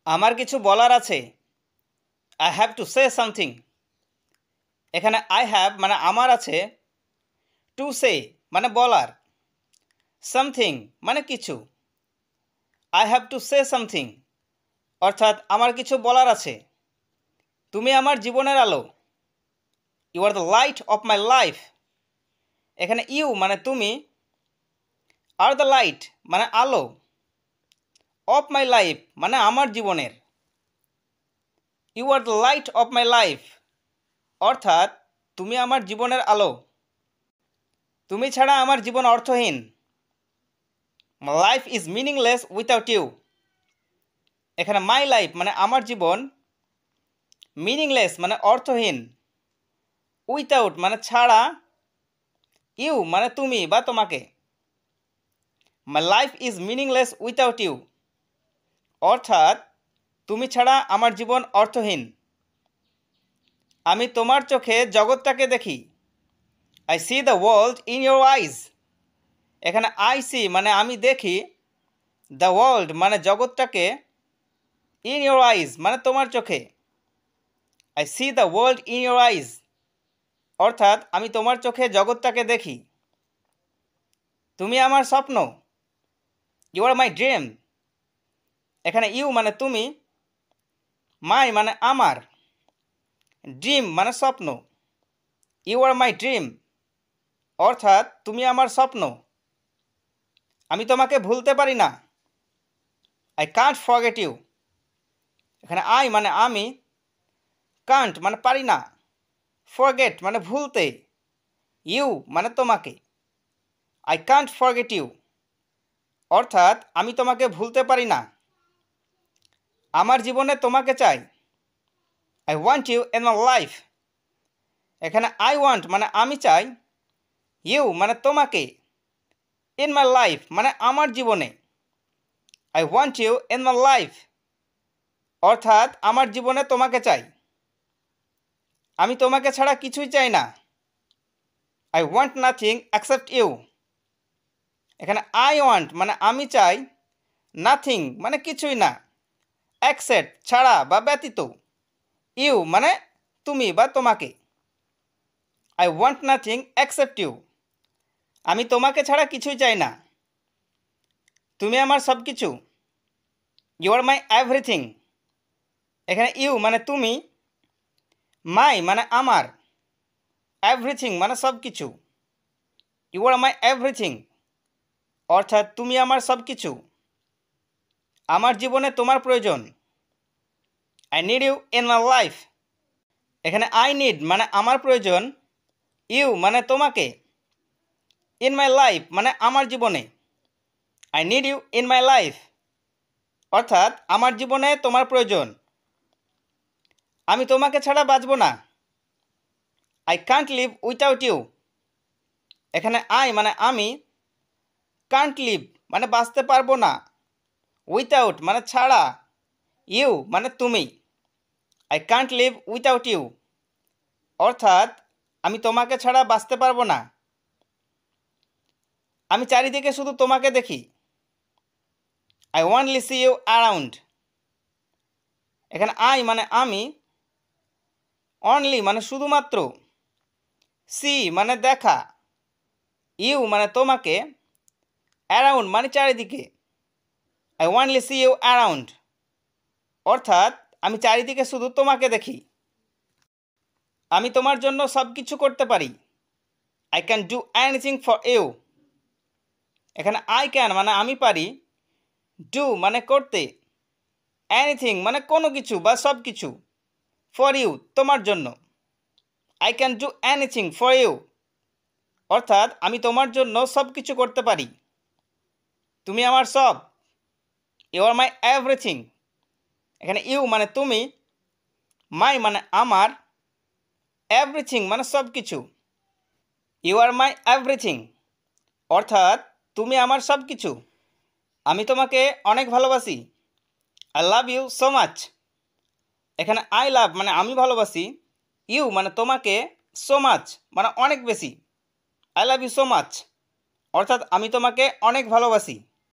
আমার কিছু বলার আছে। I have to say something. এখানে আই হ্যাভ মানে আমার আছে, টু সে মানে বলার, সামথিং মানে কিছু। I have to say something অর্থাৎ আমার কিছু বলার আছে। তুমি আমার জীবনের আলো। You are the light of my life. এখানে ইউ মানে তুমি, আর দ্য লাইট মানে আলো, অফ মাই লাইফ মানে আমার জীবনের। You are the light of my life অর্থাৎ তুমি আমার জীবনের আলো। তুমি ছাড়া আমার জীবন অর্থহীন। My life is meaningless without you. এখানে মাই লাইফ মানে আমার জীবন, মিনিংলেস মানে অর্থহীন, উইথাউট মানে ছাড়া, ইউ মানে তুমি বা তোমাকে। My life is meaningless without you অর্থাৎ তুমি ছাড়া আমার জীবন অর্থহীন। আমি তোমার চোখে জগৎটাকে দেখি। I see the world in your আইজ। এখানে আই সি মানে আমি দেখি, দ্য ওয়ার্ল্ড মানে জগৎটাকে, ইন ইয়োর আইজ মানে তোমার চোখে। I see the world in your eyes অর্থাৎ আমি তোমার চোখে জগৎটাকে দেখি। তুমি আমার স্বপ্ন। You are my dream. এখানে ইউ মানে তুমি, মাই মানে আমার, ড্রিম মানে স্বপ্ন। ইউ আর মাই ড্রিম অর্থাৎ তুমি আমার স্বপ্ন। আমি তোমাকে ভুলতে পারি না। I can't forget you. এখানে আই মানে আমি, কান্ট মানে পারি না, ফরগেট মানে ভুলতে, ইউ মানে তোমাকে। আই কান্ট ফরগেট ইউ অর্থাৎ আমি তোমাকে ভুলতে পারি না। আমার জীবনে তোমাকে চাই। I want you in my life. এখানে আই ওয়ান্ট মানে আমি চাই, ইউ মানে তোমাকে, ইন মাই লাইফ মানে আমার জীবনে। I want you in my life অর্থাৎ আমার জীবনে তোমাকে চাই। আমি তোমাকে ছাড়া কিছুই চাই না। I want nothing except you. এখানে আই ওয়ান্ট মানে আমি চাই, নাথিং মানে কিছুই না, এক্সেপ্ট ছাড়া বা ব্যতীত, ইউ মানে তুমি বা তোমাকে। I want nothing except you আমি তোমাকে ছাড়া কিছুই চাই না। তুমি আমার সব কিছু। You are my everything. এখানে ইউ মানে তুমি, মাই মানে আমার, এভরিথিং মানে সব কিছু। ইউ আর মাই এভরিথিং অর্থাৎ তুমি আমার সব কিছু। আমার জীবনে তোমার প্রয়োজন। I need you in my life. এখানে আই নিড মানে আমার প্রয়োজন, ইউ মানে তোমাকে, ইন মাই লাইফ মানে আমার জীবনে। I need you in my life অর্থাৎ আমার জীবনে তোমার প্রয়োজন। আমি তোমাকে ছাড়া বাঁচব না। I can't live without you. এখানে আই মানে আমি, কান্ট লিভ মানে বাঁচতে পারবো না, উইথাউট মানে ছাড়া, ইউ মানে তুমি। I can't live without you অর্থাৎ আমি তোমাকে ছাড়া বাঁচতে পারবো না। আমি চারিদিকে শুধু তোমাকে দেখি। I want to see you around. এখানে আই মানে আমি, অনলি মানে শুধুমাত্র, সি মানে দেখা, ইউ মানে তোমাকে, অ্যারাউন্ড মানে চারিদিকে। I want to see you around অর্থাৎ আমি চারিদিকে শুধু তোমাকে দেখি। আমি তোমার জন্য সব কিছু করতে পারি। I can do anything for you. এখানে আই ক্যান মানে আমি পারি, ডু মানে করতে, এনিথিং মানে কোনো কিছু বা সব কিছু, ফর ইউ তোমার জন্য। I can do anything for you অর্থাৎ আমি তোমার জন্য সব কিছু করতে পারি। তুমি আমার সব। You are my everything. এখানে ইউ মানে তুমি, মাই মানে আমার, এভরিথিং মানে সব কিছু। ইউ আর মাই এভরিথিং অর্থাৎ তুমি আমার সব কিছু। আমি তোমাকে অনেক ভালোবাসি। I love you so much. এখানে আই লাভ মানে আমি ভালোবাসি, ইউ মানে তোমাকে, সো মাচ মানে অনেক বেশি। I love you so much অর্থাৎ আমি তোমাকে অনেক ভালোবাসি।